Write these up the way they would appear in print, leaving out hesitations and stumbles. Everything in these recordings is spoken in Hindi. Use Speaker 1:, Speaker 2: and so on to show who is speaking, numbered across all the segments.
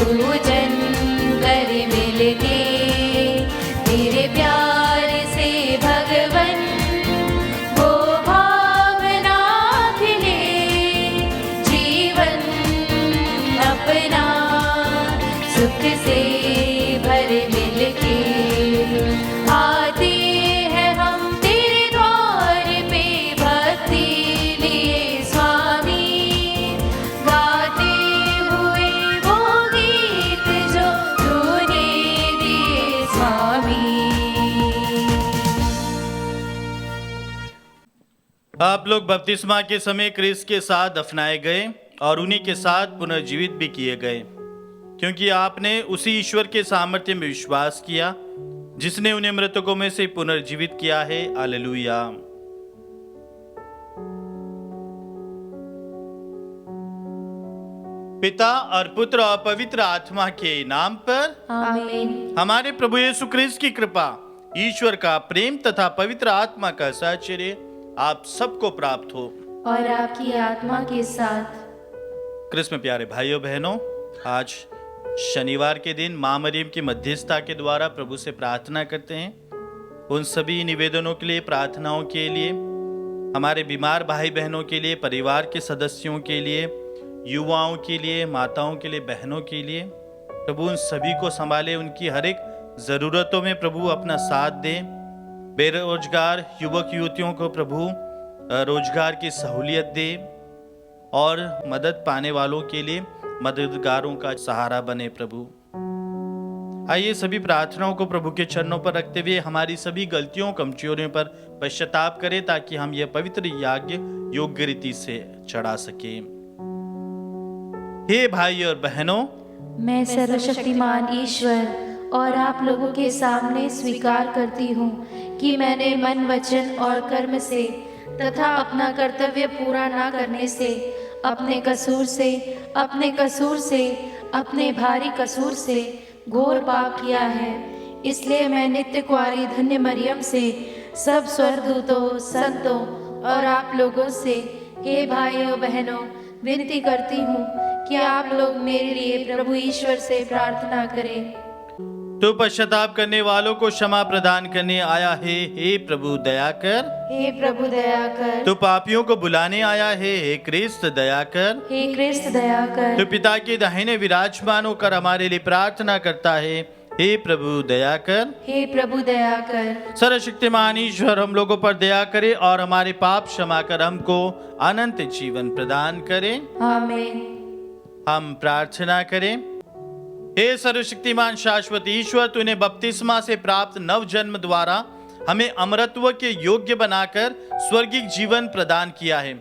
Speaker 1: पूजन कर मिलके, तेरे प्यार से भगवन वो भावना खिले, जीवन अपना सुख से भर मिलके, आते हैं हम तेरे द्वार पे भक्ति लिए स्वामी, गाते हुए वो गीत जो तूने दिए स्वामी।
Speaker 2: आप लोग बपतिस्मा के समय क्रिस्त के साथ दफनाए गए और उन्हीं के साथ पुनर्जीवित भी किए गए, क्योंकि आपने उसी ईश्वर के सामर्थ्य में विश्वास किया जिसने उन्हें मृतकों में से पुनर्जीवित किया है। हालेलुया। पिता और पुत्र और पवित्र आत्मा के नाम पर
Speaker 1: आमीन।
Speaker 2: हमारे प्रभु यीशु क्रिस्त की कृपा, ईश्वर का प्रेम तथा पवित्र आत्मा का साहचर्य आप सबको प्राप्त हो
Speaker 1: और आपकी आत्मा के साथ।
Speaker 2: क्रिस्त में प्यारे भाइयों बहनों, आज शनिवार के दिन माँ मरियम की मध्यस्थता के द्वारा प्रभु से प्रार्थना करते हैं। उन सभी निवेदनों के लिए, प्रार्थनाओं के लिए, हमारे बीमार भाई बहनों के लिए, परिवार के सदस्यों के लिए, युवाओं के लिए, माताओं के लिए, बहनों के लिए, प्रभु उन सभी को संभाले, उनकी हर एक ज़रूरतों में प्रभु अपना साथ दे। बेरोजगार युवक युवतियों को प्रभु रोजगार की सहूलियत दे और मदद पाने वालों के लिए मददगारों का सहारा बने प्रभु। आइए सभी प्रार्थनाओं को प्रभु के चरणों पर रखते हुए हमारी सभी गलतियों कमजोरियों पर पश्चाताप करें, ताकि हम यह पवित्र याज्ञ योग्य रीति से चढ़ा सके। हे भाई और बहनों,
Speaker 1: मैं सर्वशक्तिमान ईश्वर और आप लोगों के सामने स्वीकार करती हूँ कि मैंने मन, वचन और कर्म से तथा अपना कर्तव्य पूरा ना करने से, अपने कसूर से, अपने भारी कसूर से घोर पाप किया है। इसलिए मैं नित्य कुंवारी धन्य मरियम से, सब स्वर्गदूतों, संतों और आप लोगों से, हे भाइयों बहनों, विनती करती हूँ कि आप लोग मेरे लिए प्रभु ईश्वर से प्रार्थना करें।
Speaker 2: तो पश्चाताप करने वालों को क्षमा प्रदान करने आया है, हे प्रभु दया कर।
Speaker 1: हे प्रभु दया कर।
Speaker 2: तो पापियों को बुलाने आया है, हे क्रिस्त दया कर।
Speaker 1: हे क्रिस्त दया कर।
Speaker 2: तो पिता के दाहिने विराजमान होकर हमारे लिए प्रार्थना करता है, हे प्रभु दया कर।
Speaker 1: हे प्रभु दया कर।
Speaker 2: सर्वशक्तिमान ईश्वर हम लोगों पर दया करे और हमारे पाप क्षमा कर हमको अनंत जीवन प्रदान करे।
Speaker 1: आमीन।
Speaker 2: हम प्रार्थना करें। हे सर्वशक्तिमान शाश्वत ईश्वर, तूने बपतिस्मा से प्राप्त नव जन्म द्वारा हमें अमरत्व के योग्य बनाकर स्वर्गीय जीवन प्रदान किया है।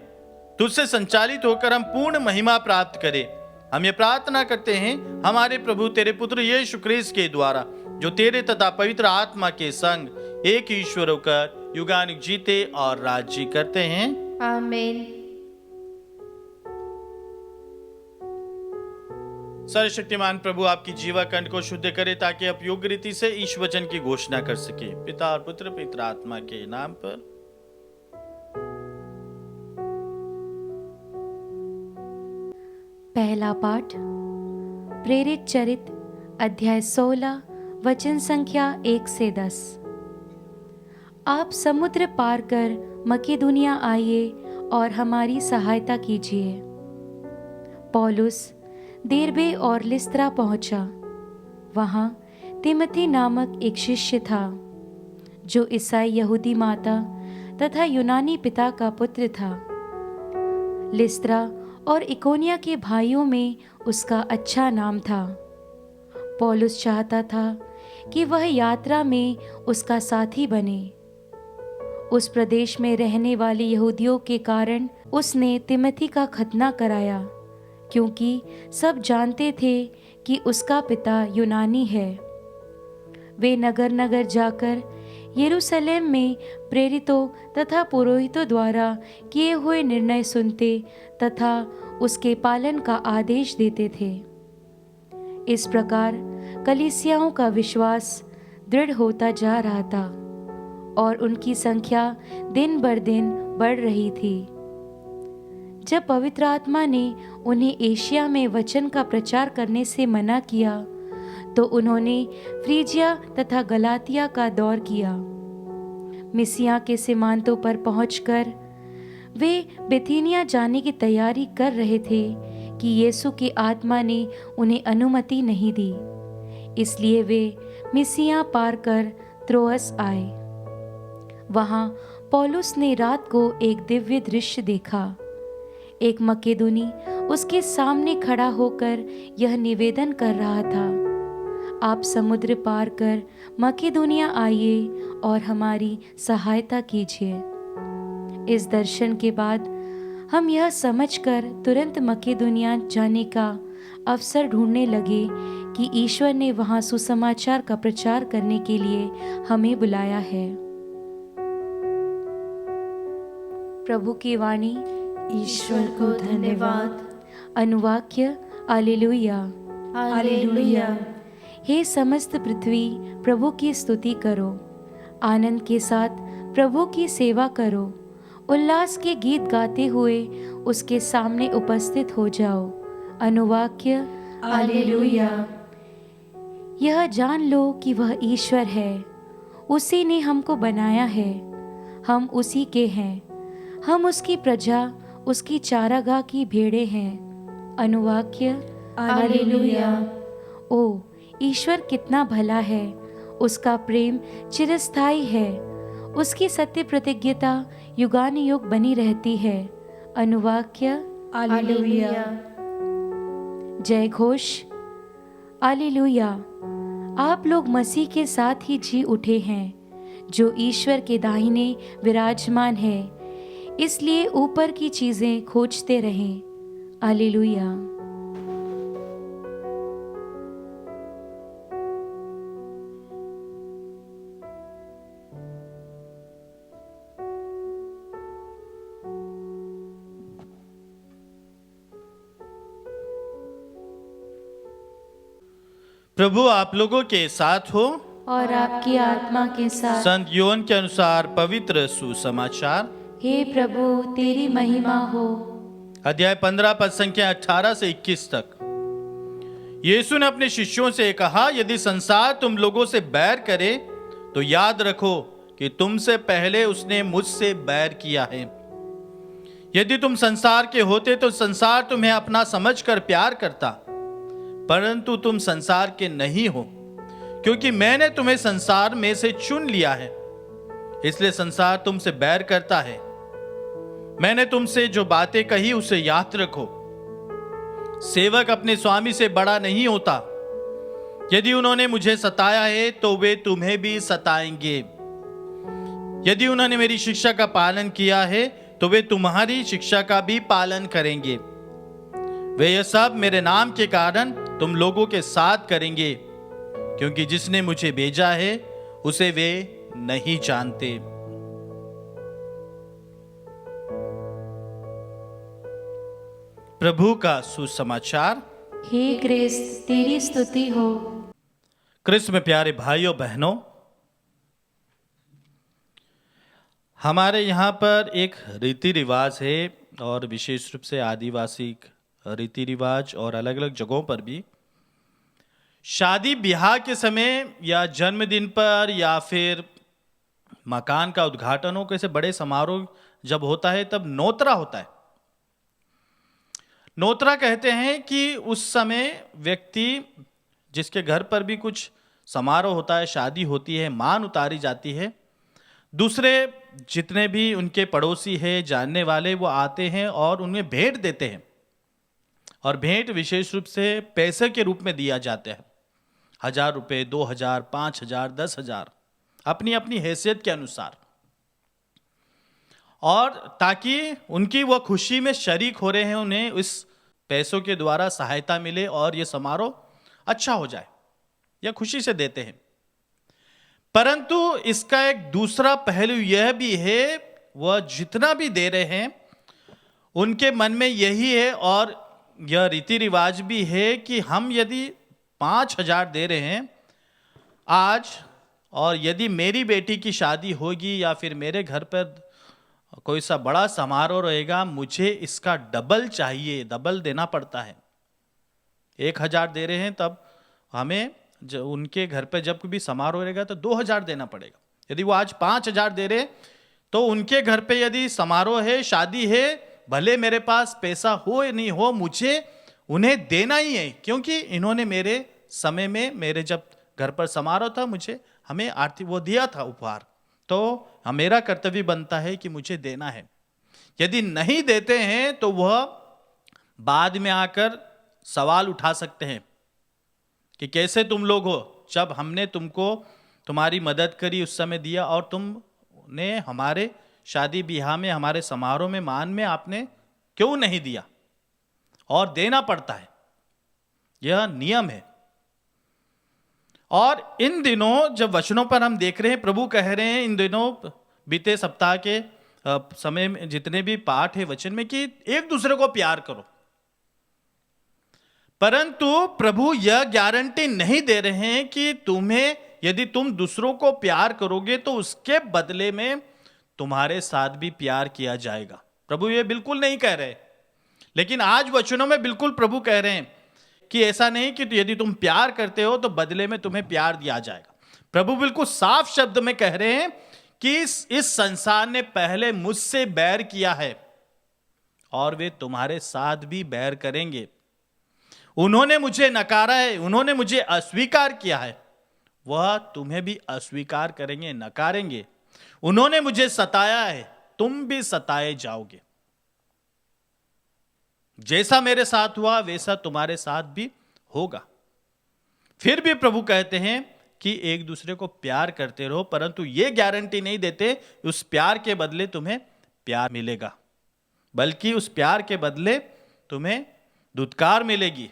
Speaker 2: तुझसे संचालित होकर हम पूर्ण महिमा प्राप्त करें। हम ये प्रार्थना करते हैं हमारे प्रभु तेरे पुत्र यीशु क्रिस्त के द्वारा, जो तेरे तथा पवित्र आत्मा के संग एक ईश्वर होकर युगानुग जीते और राज्य करते हैं।
Speaker 1: आमीन।
Speaker 2: सर्वशक्तिमान प्रभु आपकी जीवा कंठ को शुद्ध करे, ताकि आप योग्य रीति से ईश वचन की घोषणा कर सके। पिता और पुत्र पवित्र आत्मा के नाम पर।
Speaker 3: पहला पाठ प्रेरित चरित अध्याय 16 वचन संख्या 1 से 10। आप समुद्र पार कर मकेदुनिया आइए और हमारी सहायता कीजिए। पौलुस देरबे और लिस्त्रा पहुंचा। वहां तिमोथी नामक एक शिष्य था, जो ईसाई यहूदी माता तथा यूनानी पिता का पुत्र था। लिस्त्रा और इकोनिया के भाइयों में उसका अच्छा नाम था। पौलुस चाहता था कि वह यात्रा में उसका साथी बने। उस प्रदेश में रहने वाले यहूदियों के कारण उसने तिमोथी का खतना कराया, क्योंकि सब जानते थे कि उसका पिता यूनानी है। वे नगर नगर जाकर यरूशलेम में प्रेरितों तथा पुरोहितों द्वारा किए हुए निर्णय सुनते तथा उसके पालन का आदेश देते थे। इस प्रकार कलीसियाओं का विश्वास दृढ़ होता जा रहा था और उनकी संख्या दिन बर दिन बढ़ रही थी। जब पवित्र आत्मा ने उन्हें एशिया में वचन का प्रचार करने से मना किया तो उन्होंने फ्रीजिया तथा गलातिया का दौर किया। मिसिया के सीमांतों पर पहुंचकर वे बिथीनिया जाने की तैयारी कर रहे थे कि यीशु की आत्मा ने उन्हें अनुमति नहीं दी, इसलिए वे मिसिया पार कर त्रोअस आए। वहां पौलुस ने रात को एक दिव्य दृश्य देखा। एक मकेदुनी उसके सामने खड़ा होकर यह निवेदन कर रहा था, आप समुद्र पार कर मकेदुनिया आइए और हमारी सहायता कीजिए। इस दर्शन के बाद हम यह समझकर तुरंत मकेदुनिया जाने का अवसर ढूंढने लगे कि ईश्वर ने वहां सुसमाचार का प्रचार करने के लिए हमें बुलाया है। प्रभु की वाणी।
Speaker 1: ईश्वर को धन्यवाद।
Speaker 3: अनुवाक्य हालेलुया।
Speaker 1: हालेलुया।
Speaker 3: हे समस्त पृथ्वी प्रभु की स्तुति करो, आनंद के साथ प्रभु की सेवा करो, उल्लास के गीत गाते हुए उसके सामने उपस्थित हो जाओ। अनुवाक्य
Speaker 1: हालेलुया।
Speaker 3: यह जान लो कि वह ईश्वर है, उसी ने हमको बनाया है, हम उसी के हैं, हम उसकी प्रजा, उसकी चारागाह की भेड़ें हैं। अनुवाक्य
Speaker 1: हालेलुया।
Speaker 3: ओ ईश्वर कितना भला है, उसका प्रेम चिरस्थायी है, उसकी सत्य प्रतिज्ञता युगानुयुग बनी रहती है। अनुवाक्य
Speaker 1: हालेलुया।
Speaker 3: जय घोष। हालेलुया। आप लोग मसीह के साथ ही जी उठे हैं, जो ईश्वर के दाहिने विराजमान है, इसलिए ऊपर की चीजें खोजते रहें। हालेलुया।
Speaker 2: प्रभु आप लोगों के साथ हो
Speaker 1: और आपकी आत्मा के साथ।
Speaker 2: संत योहन के अनुसार पवित्र सुसमाचार।
Speaker 1: हे प्रभु तेरी महिमा हो।
Speaker 2: अध्याय 15 पद संख्या 18 से 21 तक। यीशु ने अपने शिष्यों से कहा, यदि संसार तुम लोगों से बैर करे तो याद रखो कि तुमसे पहले उसने मुझसे बैर किया है। यदि तुम संसार के होते तो संसार तुम्हें अपना समझकर प्यार करता, परंतु तुम संसार के नहीं हो, क्योंकि मैंने तुम्हें संसार में से चुन लिया है, इसलिए संसार तुमसे बैर करता है। मैंने तुमसे जो बातें कही उसे याद रखो। सेवक अपने स्वामी से बड़ा नहीं होता। यदि उन्होंने मुझे सताया है तो वे तुम्हें भी सताएंगे। यदि उन्होंने मेरी शिक्षा का पालन किया है तो वे तुम्हारी शिक्षा का भी पालन करेंगे। वे यह सब मेरे नाम के कारण तुम लोगों के साथ करेंगे, क्योंकि जिसने मुझे भेजा है उसे वे नहीं जानते। प्रभु का सुसमाचार।
Speaker 1: हे क्रिस्त तेरी स्तुति हो।
Speaker 2: क्रिस्त में प्यारे भाइयों बहनों, हमारे यहाँ पर एक रीति रिवाज है, और विशेष रूप से आदिवासी रीति रिवाज और अलग अलग जगहों पर भी शादी ब्याह के समय या जन्मदिन पर या फिर मकान का उद्घाटन हो, कैसे बड़े समारोह जब होता है तब नोतरा होता है। नोतरा कहते हैं कि उस समय व्यक्ति जिसके घर पर भी कुछ समारोह होता है, शादी होती है, मान उतारी जाती है, दूसरे जितने भी उनके पड़ोसी हैं, जानने वाले, वो आते हैं और उन्हें भेंट देते हैं। और भेंट विशेष रूप से पैसे के रूप में दिया जाता है। 1000 रुपये, 2000, 5000, 10,000, अपनी अपनी हैसियत के अनुसार, और ताकि उनकी वो खुशी में शरीक हो रहे हैं, उन्हें इस पैसों के द्वारा सहायता मिले और ये समारोह अच्छा हो जाए, या खुशी से देते हैं। परंतु इसका एक दूसरा पहलू यह भी है, वह जितना भी दे रहे हैं उनके मन में यही है, और यह रीति रिवाज भी है कि हम यदि 5000 दे रहे हैं आज, और यदि मेरी बेटी की शादी होगी या फिर मेरे घर पर कोई सा बड़ा समारोह रहेगा, मुझे इसका डबल चाहिए, डबल देना पड़ता है। 1,000 दे रहे हैं, तब हमें उनके घर पे जब भी समारोह रहेगा तो 2,000 देना पड़ेगा। यदि वो आज 5,000 दे रहे तो उनके घर पे यदि समारोह है, शादी है, भले मेरे पास पैसा हो या नहीं हो, मुझे उन्हें देना ही है, क्योंकि इन्होंने मेरे समय में, मेरे जब घर पर समारोह था, मुझे हमें आर्थिक वो दिया था उपहार, तो मेरा कर्तव्य बनता है कि मुझे देना है। यदि नहीं देते हैं तो वह बाद में आकर सवाल उठा सकते हैं कि कैसे तुम लोग हो, जब हमने तुमको तुम्हारी मदद करी उस समय दिया, और तुमने हमारे शादी ब्याह में, हमारे समारोह में, मान में आपने क्यों नहीं दिया। और देना पड़ता है, यह नियम है। और इन दिनों जब वचनों पर हम देख रहे हैं, प्रभु कह रहे हैं इन दिनों बीते सप्ताह के समय में जितने भी पाठ है वचन में, कि एक दूसरे को प्यार करो। परंतु प्रभु यह गारंटी नहीं दे रहे हैं कि तुम्हें, यदि तुम दूसरों को प्यार करोगे तो उसके बदले में तुम्हारे साथ भी प्यार किया जाएगा। प्रभु ये बिल्कुल नहीं कह रहे, लेकिन आज वचनों में बिल्कुल प्रभु कह रहे हैं कि ऐसा नहीं कि यदि तुम प्यार करते हो तो बदले में तुम्हें प्यार दिया जाएगा। प्रभु बिल्कुल साफ शब्द में कह रहे हैं कि इस संसार ने पहले मुझसे बैर किया है और वे तुम्हारे साथ भी बैर करेंगे। उन्होंने मुझे नकारा है, उन्होंने मुझे अस्वीकार किया है, वह तुम्हें भी अस्वीकार करेंगे, नकारेंगे। उन्होंने मुझे सताया है, तुम भी सताए जाओगे। जैसा मेरे साथ हुआ वैसा तुम्हारे साथ भी होगा। फिर भी प्रभु कहते हैं कि एक दूसरे को प्यार करते रहो, परंतु यह गारंटी नहीं देते उस प्यार के बदले तुम्हें प्यार मिलेगा, बल्कि उस प्यार के बदले तुम्हें दुत्कार मिलेगी,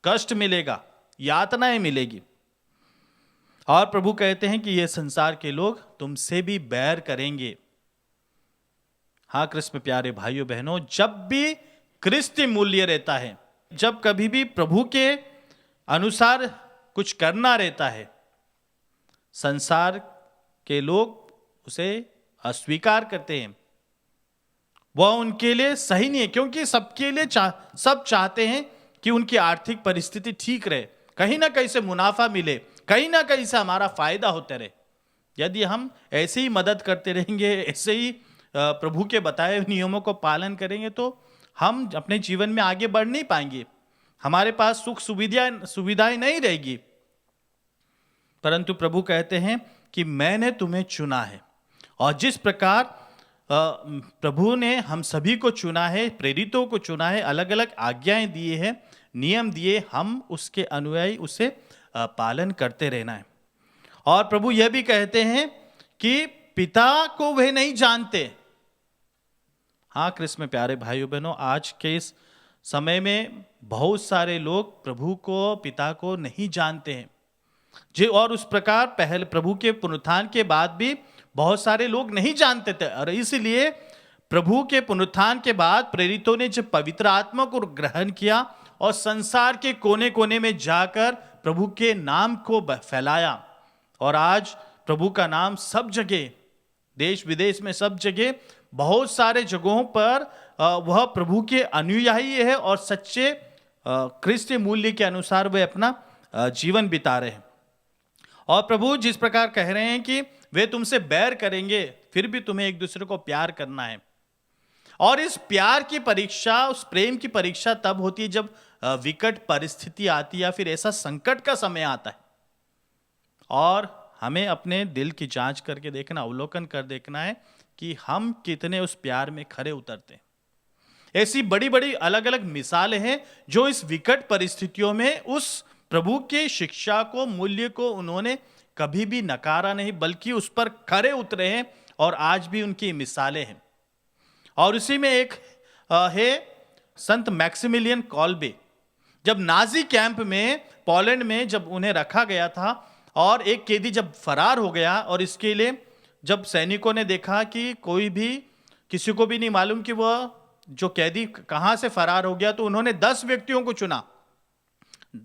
Speaker 2: कष्ट मिलेगा, यातनाएं मिलेगी। और प्रभु कहते हैं कि ये संसार के लोग तुमसे भी बैर करेंगे। हाँ कृष्ण में प्यारे भाइयों बहनों, जब भी क्रिस्ती मूल्य रहता है, जब कभी भी प्रभु के अनुसार कुछ करना रहता है, संसार के लोग उसे अस्वीकार करते हैं। वह उनके लिए सही नहीं है, क्योंकि सबके लिए सब चाहते हैं कि उनकी आर्थिक परिस्थिति ठीक रहे, कहीं ना कहीं से मुनाफा मिले, कहीं ना कहीं से हमारा फायदा होता रहे। यदि हम ऐसे ही मदद करते रहेंगे, ऐसे ही प्रभु के बताए हुए नियमों को पालन करेंगे, तो हम अपने जीवन में आगे बढ़ नहीं पाएंगे, हमारे पास सुख सुविधाएं नहीं रहेगी। परंतु प्रभु कहते हैं कि मैंने तुम्हें चुना है, और जिस प्रकार प्रभु ने हम सभी को चुना है, प्रेरितों को चुना है, अलग अलग आज्ञाएं दिए हैं, नियम दिए, हम उसके अनुयायी, उसे पालन करते रहना है। और प्रभु यह भी कहते हैं कि पिता को वे नहीं जानते। हाँ कृष्ण में प्यारे भाइयों बहनों, आज के इस समय में बहुत सारे लोग प्रभु को, पिता को नहीं जानते हैं जी। और उस प्रकार पहले प्रभु के पुनरुत्थान के बाद भी बहुत सारे लोग नहीं जानते थे, और इसलिए प्रभु के पुनरुत्थान के बाद प्रेरितों ने जब पवित्र आत्मा को ग्रहण किया और संसार के कोने कोने में जाकर प्रभु के नाम को फैलाया, और आज प्रभु का नाम सब जगह, देश विदेश में सब जगह, बहुत सारे जगहों पर वह प्रभु के अनुयायी है और सच्चे क्रिस्तीय मूल्य के अनुसार वे अपना जीवन बिता रहे हैं। और प्रभु जिस प्रकार कह रहे हैं कि वे तुमसे बैर करेंगे, फिर भी तुम्हें एक दूसरे को प्यार करना है। और इस प्यार की परीक्षा, उस प्रेम की परीक्षा तब होती है जब विकट परिस्थिति आती है या फिर ऐसा संकट का समय आता है, और हमें अपने दिल की जांच करके देखना, अवलोकन कर देखना है कि हम कितने उस प्यार में खरे उतरते हैं। ऐसी बड़ी बड़ी अलग अलग मिसालें हैं जो इस विकट परिस्थितियों में उस प्रभु के शिक्षा को, मूल्य को उन्होंने कभी भी नकारा नहीं, बल्कि उस पर खरे उतरे हैं, और आज भी उनकी मिसालें हैं। और उसी में एक है संत मैक्सिमिलियन कॉल्बे। जब नाजी कैंप में, पोलैंड में जब उन्हें रखा गया था, और एक कैदी जब फरार हो गया, और इसके लिए जब सैनिकों ने देखा कि कोई भी, किसी को भी नहीं मालूम कि वह जो कैदी कहां से फरार हो गया, तो उन्होंने 10 व्यक्तियों को चुना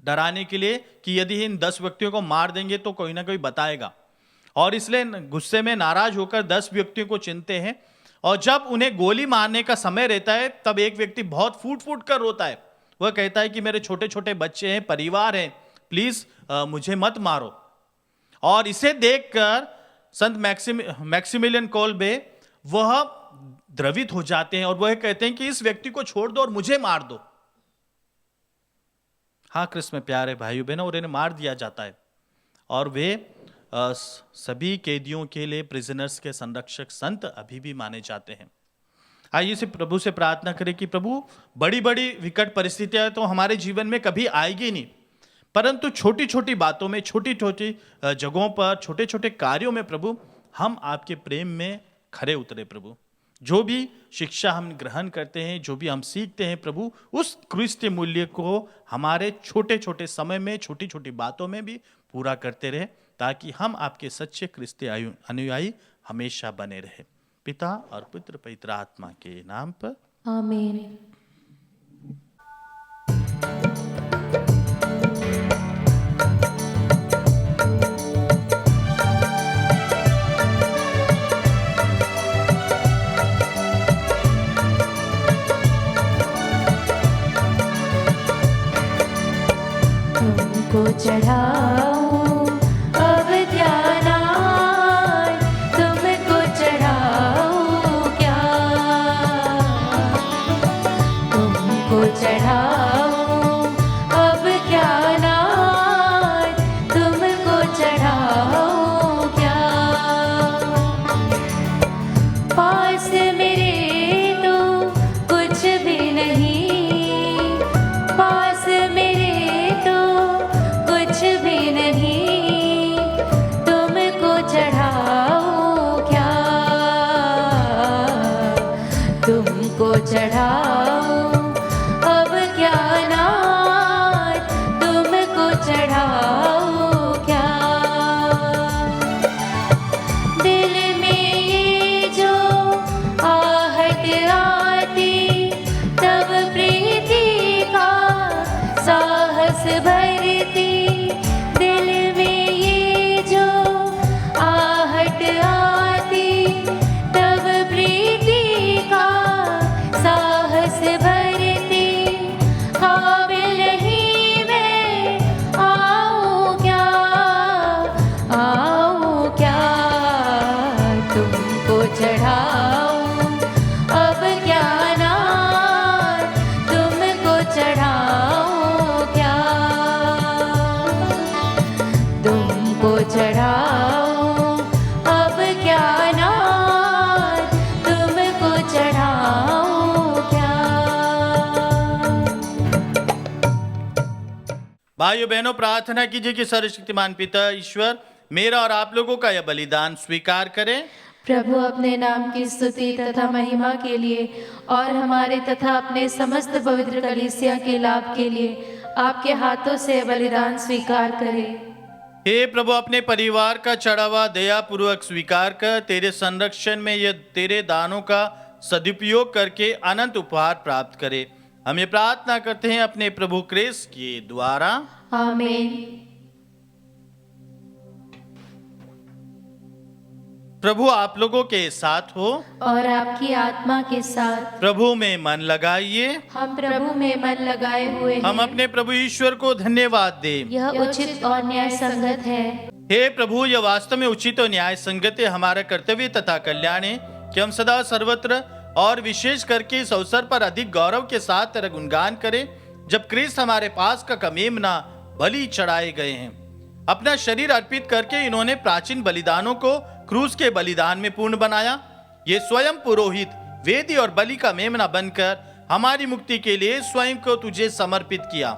Speaker 2: डराने के लिए कि यदि इन 10 व्यक्तियों को मार देंगे तो कोई ना कोई बताएगा। और इसलिए गुस्से में नाराज होकर 10 व्यक्तियों को चुनते हैं, और जब उन्हें गोली मारने का समय रहता है तब एक व्यक्ति बहुत फूट फूट कर रोता है। वह कहता है कि मेरे छोटे छोटे बच्चे हैं, परिवार हैं, प्लीज मुझे मत मारो। और इसे देखकर संत मैक्सिमिलियन कोल्बे वह द्रवित हो जाते हैं और वह कहते हैं कि इस व्यक्ति को छोड़ दो और मुझे मार दो। हाँ कृष्ण में प्यारे भाइयों बहनों, और इन्हें मार दिया जाता है और वे सभी कैदियों के लिए प्रिजनर्स के संरक्षक संत अभी भी माने जाते हैं। आइए से प्रभु से प्रार्थना करें कि प्रभु बड़ी बड़ी विकट परिस्थितियां तो हमारे जीवन में कभी आएगी नहीं, परंतु छोटी छोटी बातों में, छोटी छोटी जगहों पर, छोटे छोटे कार्यों में प्रभु हम आपके प्रेम में खरे उतरे। प्रभु जो भी शिक्षा हम ग्रहण करते हैं, जो भी हम सीखते हैं प्रभु, उस क्रिस्तीय मूल्य को हमारे छोटे छोटे समय में, छोटी छोटी बातों में भी पूरा करते रहे, ताकि हम आपके सच्चे क्रिस्तीय अनुयायी हमेशा बने रहे। पिता और पुत्र पवित्र आत्मा के नाम पर
Speaker 1: आमीन। तुमको चढ़ाऊं अब ध्यान आए, तुमको चढ़ाऊं क्या, तुमको चढ़ाऊं अब क्या नाय, तुमको चढ़ाऊं क्या। पास मेरे तो कुछ भी नहीं, पास मेरे तो कुछ भी नहीं, तुमको चढ़ाऊं क्या, तुमको चढ़ाऊं अब क्या नाय, तुमको चढ़ाऊं क्या। दिल में ये जो आहट आती, तब प्रीति का साहस भरती। दिल में ये जो आहट आती, तब प्रीति का साहस भरती। काबिल नहीं मैं आऊं क्या, आऊं क्या, तुमको चढ़ाऊं अब क्या नाय, तुमको चढ़ाऊं क्या, तुमको चढ़ाऊं अब क्या नाय, तुमको चढ़ाऊं क्या।
Speaker 2: भाइयों बहनों, प्रार्थना कीजिए कि सर्वशक्तिमान पिता ईश्वर मेरा और आप लोगों का यह बलिदान स्वीकार करें।
Speaker 1: प्रभु अपने नाम की स्तुति तथा महिमा के लिए और हमारे तथा अपने समस्त पवित्र कलीसिया के लाभ के लिए आपके हाथों से बलिदान स्वीकार करें।
Speaker 2: हे प्रभु, अपने परिवार का चढ़ावा दया पूर्वक स्वीकार कर तेरे संरक्षण में यह तेरे दानों का सदुपयोग करके अनंत उपहार प्राप्त करे। हम ये प्रार्थना करते हैं अपने प्रभु क्रिस्त के द्वारा,
Speaker 1: आमीन।
Speaker 2: प्रभु आप लोगों के साथ हो
Speaker 1: और आपकी आत्मा के साथ।
Speaker 2: प्रभु में मन लगाइए।
Speaker 1: हम प्रभु में मन लगाए हुए हैं।
Speaker 2: हम अपने प्रभु ईश्वर को धन्यवाद दें।
Speaker 1: यह उचित और न्याय संगत है।
Speaker 2: हे प्रभु, यह वास्तव में उचित और न्याय संगत है, हमारा कर्तव्य तथा कल्याण है कि हम सदा सर्वत्र और विशेष करके इस अवसर पर अधिक गौरव के साथ तेरा गुणगान करें, जब क्रिस्त हमारे पास का कमेमना बलि चढ़ाए गए हैं। अपना शरीर अर्पित करके इन्होंने प्राचीन बलिदानों को क्रूस के बलिदान में पूर्ण बनाया। ये स्वयं पुरोहित, वेदी और बलि का मेमना बनकर हमारी मुक्ति के लिए स्वयं को तुझे समर्पित किया।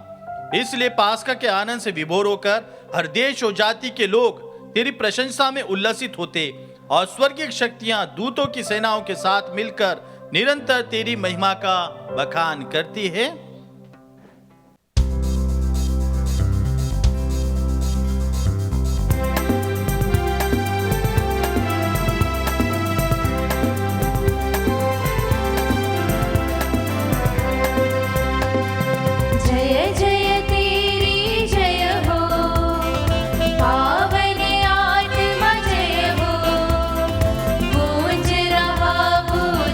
Speaker 2: इसलिए पास्का के आनंद से विभोर होकर हर देश और जाति के लोग तेरी प्रशंसा में उल्लसित होते और स्वर्गीय शक्तियां दूतों की सेनाओं के साथ मिलकर निरंतर तेरी महिमा का बखान करती है।
Speaker 1: जय जय तेरी जय हो, पावन आत्मा जय हो, गूंज रहा पूरा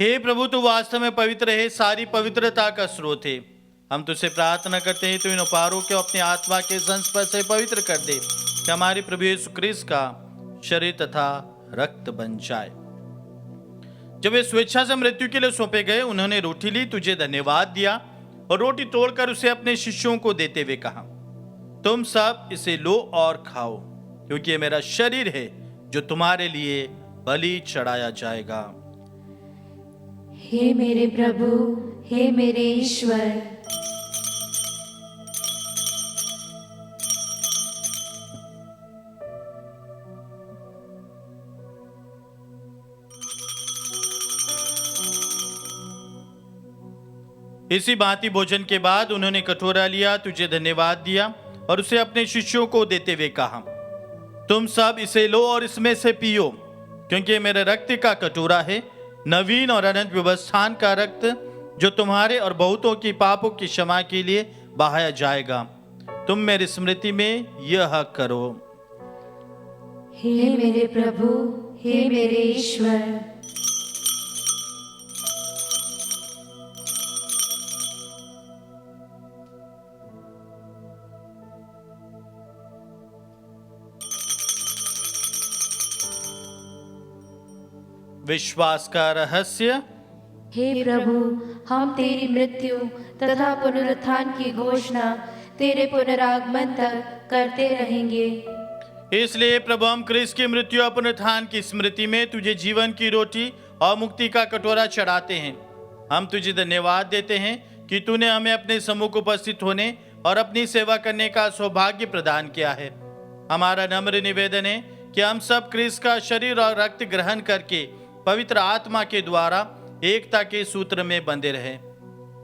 Speaker 2: हे प्रभु, तू वास्तव में पवित्र है, सारी पवित्रता का स्रोत है। हम तुझसे प्रार्थना करते हैं तू इन उपहारों को अपनी आत्मा के संस्पर्श से पवित्र कर दे, कि हमारे प्रभु यीशु क्रिस्त का शरीर तथा रक्त बन जाए। जब वे स्वेच्छा से मृत्यु के लिए सौंपे गए, उन्होंने रोटी ली, तुझे धन्यवाद दिया और रोटी तोड़कर उसे अपने शिष्यों को देते हुए कहा, तुम सब इसे लो और खाओ, क्योंकि ये मेरा शरीर है जो तुम्हारे लिए बलि चढ़ाया जाएगा।
Speaker 1: हे मेरे प्रभु, हे मेरे ईश्वर।
Speaker 2: इसी भांति भोजन के बाद उन्होंने कटोरा लिया, तुझे धन्यवाद दिया और उसे अपने शिष्यों को देते हुए कहा, तुम सब इसे लो और इसमें से पियो, क्योंकि ये मेरे रक्त का कटोरा है, नवीन और अनंत व्यवस्थान का रक्त, जो तुम्हारे और बहुतों की पापों की क्षमा के लिए बहाया जाएगा। तुम मेरी स्मृति में यह करो।
Speaker 1: हे मेरे प्रभु, हे मेरे ईश्वर।
Speaker 2: विश्वास का रहस्य।
Speaker 1: हे प्रभु, हम तेरी मृत्यु तथा पुनरुत्थान की घोषणा तेरे पुनरागमन तक करते रहेंगे।
Speaker 2: इसलिए प्रभु, हम क्रिस्त की मृत्यु और पुनरुत्थान की स्मृति में तुझे जीवन की रोटी और मुक्ति का कटोरा चढ़ाते हैं। हम तुझे धन्यवाद देते हैं कि तूने हमें अपने सम्मुख उपस्थित होने और अपनी सेवा करने का सौभाग्य प्रदान किया है। हमारा नम्र निवेदन है कि हम सब क्रिस्त का शरीर और रक्त ग्रहण करके पवित्र आत्मा के द्वारा एकता के सूत्र में बंधे रहे।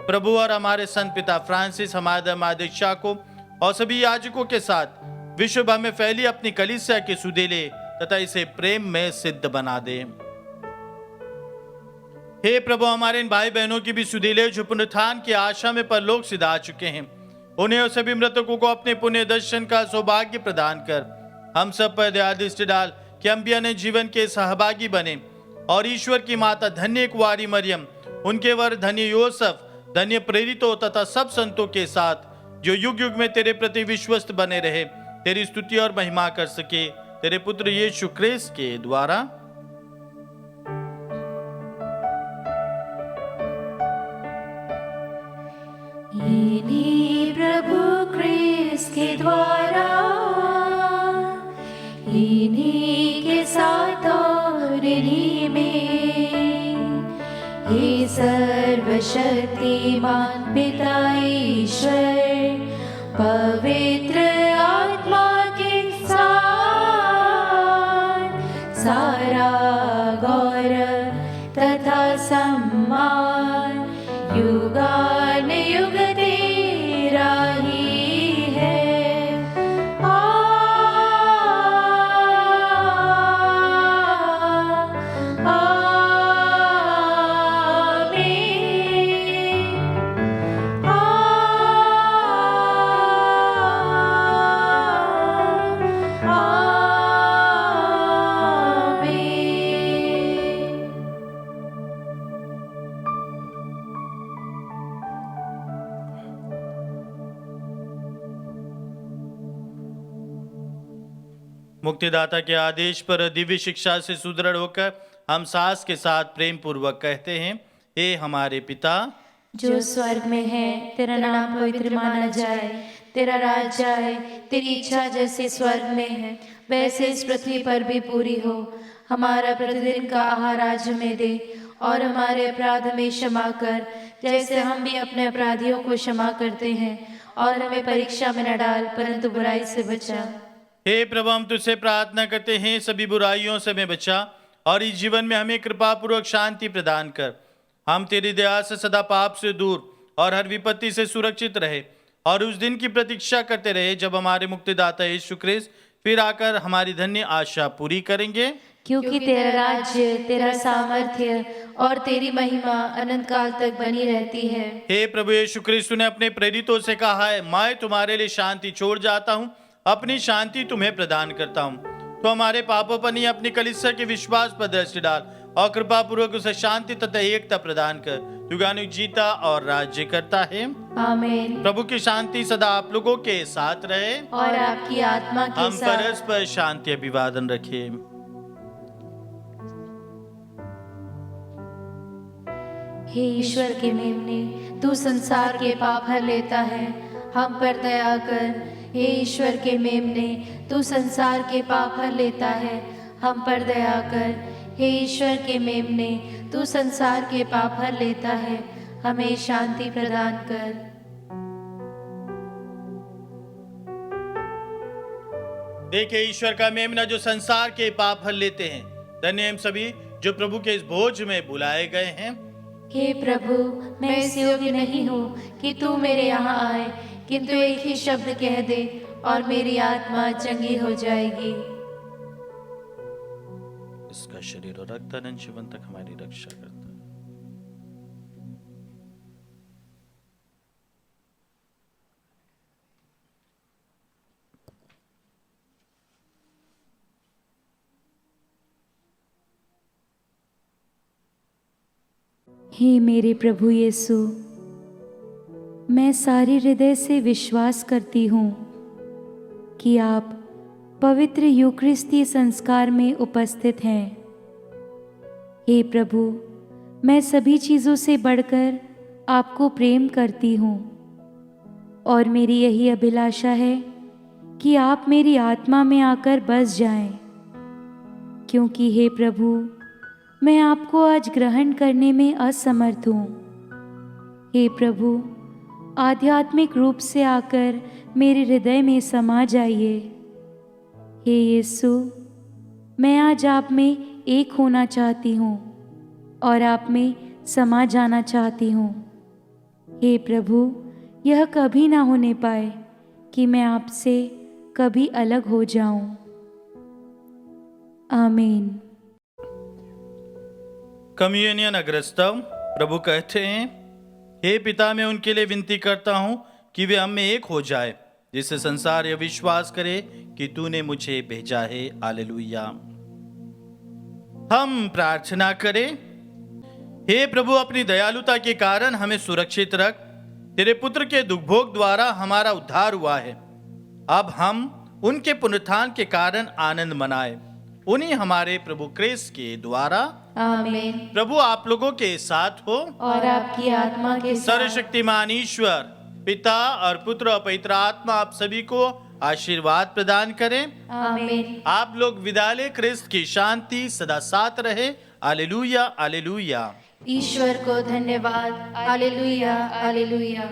Speaker 2: प्रभु और हमारे संत पिता फ्रांसिस, हमारे धर्माध्यक्षा को और सभी याजकों के साथ विश्व भर में फैली अपनी कलीसिया के सुधेले तथा इसे प्रेम में सिद्ध बना दे। हे प्रभु, हमारे इन भाई बहनों की भी सुधेले जो पुनरुत्थान की आशा में परलोक सिधा चुके हैं, उन्हें और सभी मृतकों को अपने पुण्य दर्शन का सौभाग्य प्रदान कर हम सब पर दया दृष्टि डाल कि हम भी अन्य जीवन के सहभागी बने और ईश्वर की माता धन्य कुंवारी मरियम, उनके वर धन्य योसेफ, धन्य प्रेरितों तथा सब संतों के साथ जो युग युग में तेरे प्रति विश्वस्त बने रहे, तेरी स्तुति और महिमा कर सके, तेरे पुत्र यीशु क्रिस्त के द्वारा।
Speaker 1: इन्हीं प्रभु क्रिस्त के द्वारा, इन्हीं के साथ और इन्हीं में, हे सर्वशक्तिमान पिता ईश्वर, पवित्र आत्मा के साथ सारा गौरव तथा सम्मान युगान युग तेरा ही है।
Speaker 2: मुक्तिदाता के आदेश पर दिव्य शिक्षा से सुदृढ़ होकर हम सास के साथ प्रेम पूर्वक कहते हैं, हे हमारे पिता
Speaker 1: जो स्वर्ग में है, तेरा नाम पवित्र माना जाए, तेरा राज्य आए, तेरी इच्छा जैसे स्वर्ग में है वैसे इस पृथ्वी पर भी पूरी हो। हमारा प्रतिदिन का आहार आज हमें दे और हमारे अपराध हमें क्षमा कर, जैसे हम भी अपने अपराधियों को क्षमा करते हैं, और हमें परीक्षा में न डाल परंतु बुराई से बचा।
Speaker 2: हे प्रभु, हम तुझसे प्रार्थना करते हैं, सभी बुराइयों से हमें बचा और इस जीवन में हमें कृपा पूर्वक शांति प्रदान कर। हम तेरी दया से सदा पाप से दूर और हर विपत्ति से सुरक्षित रहे और उस दिन की प्रतीक्षा करते रहे जब हमारे मुक्तिदाता यीशु क्रिस्त फिर आकर हमारी धन्य आशा पूरी करेंगे।
Speaker 1: क्योंकि तेरा राज्य, तेरा सामर्थ्य और तेरी महिमा अनंत काल तक बनी रहती है।
Speaker 2: हे प्रभु यीशु क्रिस्त ने अपने प्रेरितों से कहा है, मैं तुम्हारे लिए शांति छोड़ जाता हूँ, अपनी शांति तुम्हें प्रदान करता हूँ। तो हमारे पापों पर नहीं, अपनी कलीसिया के विश्वास पर दृष्टि डाल और कृपा पूर्वक उसे शांति तथा एकता प्रदान कर। तू गानुक जीता और राज्य करता है।
Speaker 1: आमीन।
Speaker 2: प्रभु की शांति सदा आप लोगों के साथ रहे
Speaker 1: और आपकी आत्मा के
Speaker 2: हम
Speaker 1: साथ।
Speaker 2: परस्पर शांति अभिवादन रखें।
Speaker 1: हे ईश्वर के मेमने, तू संसार के पाप हर लेता है, हम पर दया कर। हे ईश्वर के मेमने, तू संसार के पाप हर लेता है, हम पर दया कर। हे ईश्वर के मेमने, तू संसार के पाप हर लेता है, हमें शांति प्रदान कर।
Speaker 2: देखिए ईश्वर का मेमना जो संसार के पाप हर लेते हैं। धन्य हम सभी जो प्रभु के इस भोज में बुलाए गए हैं।
Speaker 1: हे प्रभु, मैं इस योग्य नहीं हूँ कि तू मेरे यहाँ आए, किंतु एक ही शब्द कह दे और मेरी आत्मा चंगी हो जाएगी।
Speaker 2: इसका शरीर और रक्त अनंत जीवन तक हमारी रक्षा करता है।
Speaker 3: हे मेरे प्रभु यीशु, मैं सारे हृदय से विश्वास करती हूँ कि आप पवित्र यूकरिस्ती संस्कार में उपस्थित हैं। हे प्रभु, मैं सभी चीज़ों से बढ़कर आपको प्रेम करती हूँ और मेरी यही अभिलाषा है कि आप मेरी आत्मा में आकर बस जाएं, क्योंकि हे प्रभु, मैं आपको आज ग्रहण करने में असमर्थ हूँ। हे प्रभु, आध्यात्मिक रूप से आकर मेरे हृदय में समा जाइए। हे यीशु, मैं आज आप में एक होना चाहती हूँ और आप में समा जाना चाहती हूँ। हे प्रभु, यह कभी ना होने पाए कि मैं आपसे कभी अलग हो जाऊं। आमीन।
Speaker 2: कम्युनियन अग्रस्तव प्रभु कहते हैं, हे पिता, मैं उनके लिए विनती करता हूं कि वे हम में एक हो जाए, जिससे संसार यह विश्वास करे कि तूने मुझे भेजा है। हालेलुया। हम प्रार्थना करें। हे प्रभु, अपनी दयालुता के कारण हमें सुरक्षित रख। तेरे पुत्र के दुखभोग द्वारा हमारा उद्धार हुआ है। अब हम उनके पुनरुत्थान के कारण आनंद मनाए, उन्हीं हमारे प्रभु क्रिस्त के द्वारा।
Speaker 1: आमीन।
Speaker 2: प्रभु आप लोगों के साथ हो
Speaker 1: और आपकी आत्मा के साथ।
Speaker 2: सर्वशक्तिमान ईश्वर पिता और पुत्र और पवित्र आत्मा आप सभी को आशीर्वाद प्रदान करें।
Speaker 1: आमीन।
Speaker 2: आप लोग विद्यालय क्रिस्त की शांति सदा साथ रहे। Hallelujah, hallelujah.
Speaker 1: ईश्वर को धन्यवाद। Hallelujah, hallelujah.